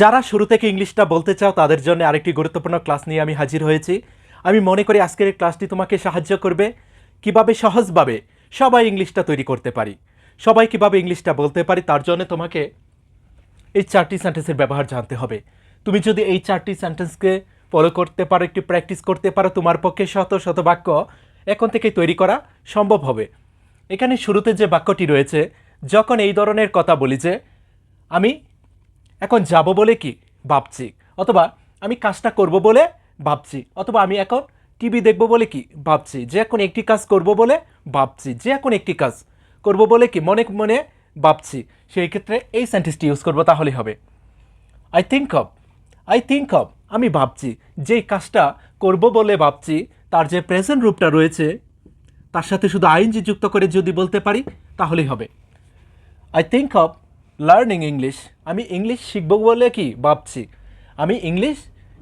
যারা শুরু থেকে ইংলিশটা বলতে চাও তাদের জন্য আরেকটি গুরুত্বপূর্ণ ক্লাস নিয়ে আমি হাজির হয়েছি। আমি মনে করি আজকের এই ক্লাসটি তোমাকে সাহায্য করবে কিভাবে সহজভাবে সবাই ইংলিশটা তৈরি করতে পারি, সবাই কিভাবে ইংলিশটা বলতে পারি। তার জন্য তোমাকে এই 4টি সেন্টেন্সের ব্যবহার জানতে হবে। তুমি যদি এই 4টি সেন্টেন্সকে ফলো করতে পারো, একটু প্র্যাকটিস করতে পারো, তোমার পক্ষে শত শত বাক্য এখন থেকে তৈরি করা সম্ভব হবে। এখানে শুরুতে যে বাক্যটি রয়েছে, যখন এই ধরনের কথা বলি যে আমি এখন যাব বলে কি ভাবছি, অথবা আমি কাজটা করব বলে ভাবছি, অথবা আমি এখন টিভি দেখব বলে কি ভাবছি, যে এখন একটি কাজ করব বলে ভাবছি, যে এখন একটি কাজ করব বলে কি মনে মনে ভাবছি, সেই ক্ষেত্রে এই সেন্টেন্সটি ইউজ করব, তাহলেই হবে আই থিঙ্ক অফ। আমি ভাবছি, যেই কাজটা করব বলে ভাবছি তার যে প্রেজেন্ট রূপটা রয়েছে তার সাথে শুধু আইএনজি যুক্ত করে যদি বলতে পারি তাহলেই হবে I think of learning English. আমি ইংলিশ শিখব বলে কি ভাবছি, আমি ইংলিশ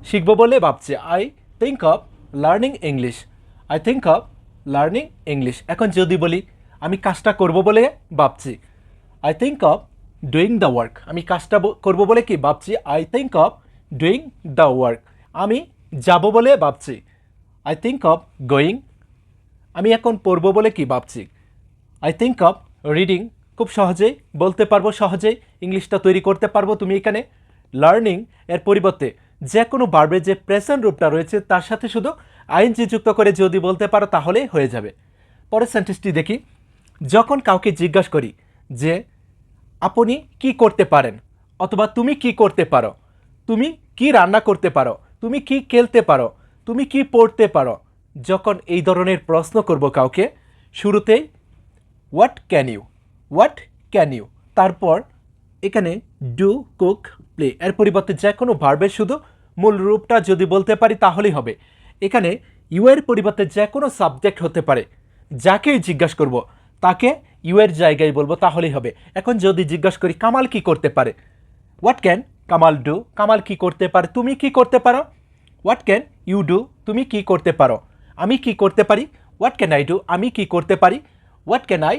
শিখব বলে ভাবছি। I think of learning English, I think of learning English. এখন যদি বলি আমি কাজটা করব বলে ভাবছি, I think of doing the work. আমি কাজটা করব বলে কি ভাবছি, I think of doing the work. আমি যাব বলে ভাবছি, আই থিঙ্ক অফ গোয়িং। আমি এখন পড়ব বলে কি ভাবছি, আই থিঙ্ক অফ রিডিং। খুব সহজেই বলতে পারবো, সহজেই ইংলিশটা তৈরি করতে পারবো। তুমি এখানে লার্নিং এর পরিবর্তে যে কোনো ভার্বের যে প্রেজেন্ট রূপটা রয়েছে তার সাথে শুধু আইএনজি যুক্ত করে যদি বলতে পারো তাহলেই হয়ে যাবে। পরের সেন্টেন্সটি দেখি, যখন কাউকে জিজ্ঞাসা করি যে আপনি কি করতে পারেন, অথবা তুমি কি করতে পারো, তুমি কি রান্না করতে পারো, তুমি কি খেলতে পারো, তুমি কি পড়তে পারো, যখন এই ধরনের প্রশ্ন করব কাউকে, শুরুতেই হোয়াট ক্যান ইউ, তারপর এখানে ডু, কুক, প্লে এর পরিবর্তে যে কোনো ভার্বের শুধু মূল রূপটা যদি বলতে পারি তাহলেই হবে। এখানে ইউ এর পরিবর্তে যে কোনো সাবজেক্ট হতে পারে, যাকেই জিজ্ঞাসা করব তাকে ইউ এর জায়গায় বলবো, তাহলেই হবে। এখন যদি জিজ্ঞাসা করি কামাল কি করতে পারে, what can Kamal do. Kamal কি করতে পারে, তুমি কি করতে পারো, হোয়াট ক্যান ইউ ডু, তুমি কি করতে পারো। আমি কি করতে পারি, হোয়াট ক্যান আই ডু, আমি কি করতে পারি। হোয়াট ক্যান আই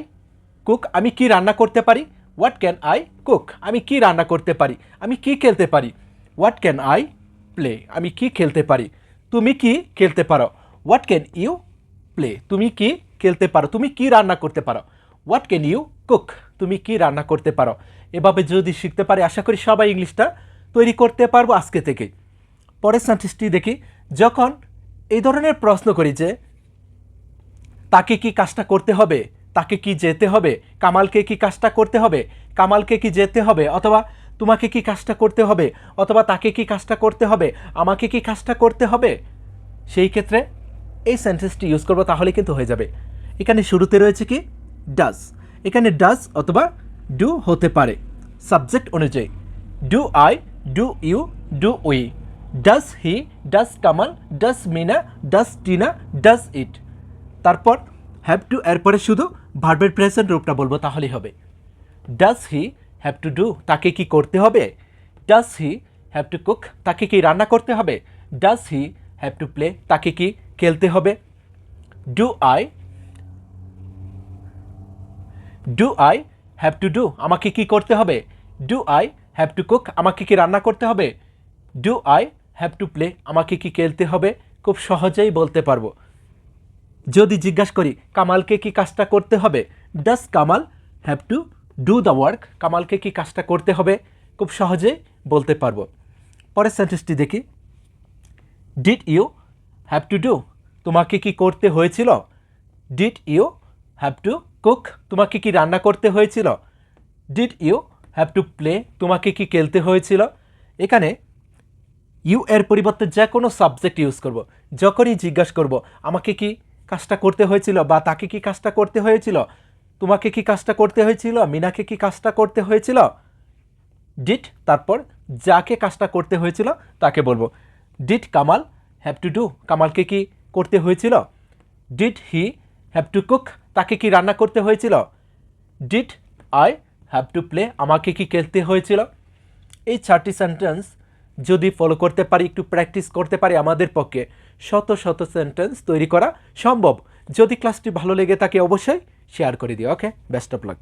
কুক, আমি কি রান্না করতে পারি, হোয়াট ক্যান আই কুক, আমি কি রান্না করতে পারি। আমি কি খেলতে পারি, হোয়াট ক্যান আই প্লে, আমি কি খেলতে পারি। তুমি কি খেলতে পারো, হোয়াট ক্যান ইউ প্লে, তুমি কি খেলতে পারো। তুমি কি রান্না করতে পারো, হোয়াট ক্যান ইউ কুক, তুমি কি রান্না করতে পারো। এভাবে যদি শিখতে পারি আশা করি সবাই ইংলিশটা তৈরি করতে পারবো আজকে থেকে। পরের সেন্টেন্সটি দেখি, যখন এই ধরনের প্রশ্ন করি যে তাকে কি কাজটা করতে হবে, তাকে কি যেতে হবে, কামালকে কি কাজটা করতে হবে, কামালকে কি যেতে হবে, অথবা তোমাকে কি কাজটা করতে হবে, অথবা তাকে কি কাজটা করতে হবে, আমাকে কি কাজটা করতে হবে, সেই ক্ষেত্রে এই সেন্টেন্সটি ইউজ করবো, তাহলে কিন্তু হয়ে যাবে। এখানে শুরুতে রয়েছে কি ডাজ। এখানে ডাজ অথবা ডু হতে পারে সাবজেক্ট অনুযায়ী। Do I, do you, do we, does he, does Kamal, does Meena, does Tina, does it. তারপর হ্যাভ টু এরপরে শুধু ভার্বের প্রেজেন্ট রূপটা বলবো, তাহলেই হবে। Does he have to do, তাকে কি করতে হবে। Does he have to cook, তাকে কি রান্না করতে হবে। Does he have to play, তাকে কি খেলতে হবে। Do I have to do, আমাকে কি করতে হবে। Do I have to cook, আমাকে কি রান্না করতে হবে। Do I have to play, আমাকে কি খেলতে হবে। খুব সহজেই বলতে পারবো। যদি জিজ্ঞাসা করি কামালকে কি কাজটা করতে হবে, does Kamal have to do the work, কামালকে কি কাজটা করতে হবে, খুব সহজেই বলতে পারবো। পরের সেন্টেন্সটি দেখি, did you have to do, তোমাকে কি করতে হয়েছিল। Did you have to cook, তোমাকে কি রান্না করতে হয়েছিল। Did you have to play, তোমাকে কি খেলতে হয়েছিল। এখানে ইউ এর পরিবর্তে যে কোনো সাবজেক্ট ইউজ করব। যখনই জিজ্ঞাসা করব আমাকে কি কাজটা করতে হয়েছিল, বা তাকে কি কাজটা করতে হয়েছিল, তোমাকে কি কাজটা করতে হয়েছিল, মিনাকে কি কাজটা করতে হয়েছিল। ডিড তারপর যাকে কাজটা করতে হয়েছিল তাকে বলবো। Did Kamal have to do, কামালকে কি করতে হয়েছিল। Did he have to cook, তাকে কি রান্না করতে হয়েছিল। Did I have to play, আমাকে কি খেলতে হয়েছিল। এই 4টি সেন্টেন্স যদি ফলো করতে পারি, একটু প্র্যাকটিস করতে পারি, আমাদের পক্ষে শত শত সেন্টেন্স তৈরি করা সম্ভব। যদি ক্লাসটি ভালো লেগে থাকে অবশ্যই শেয়ার করে দিও। ওকে, বেস্ট অফ লাক।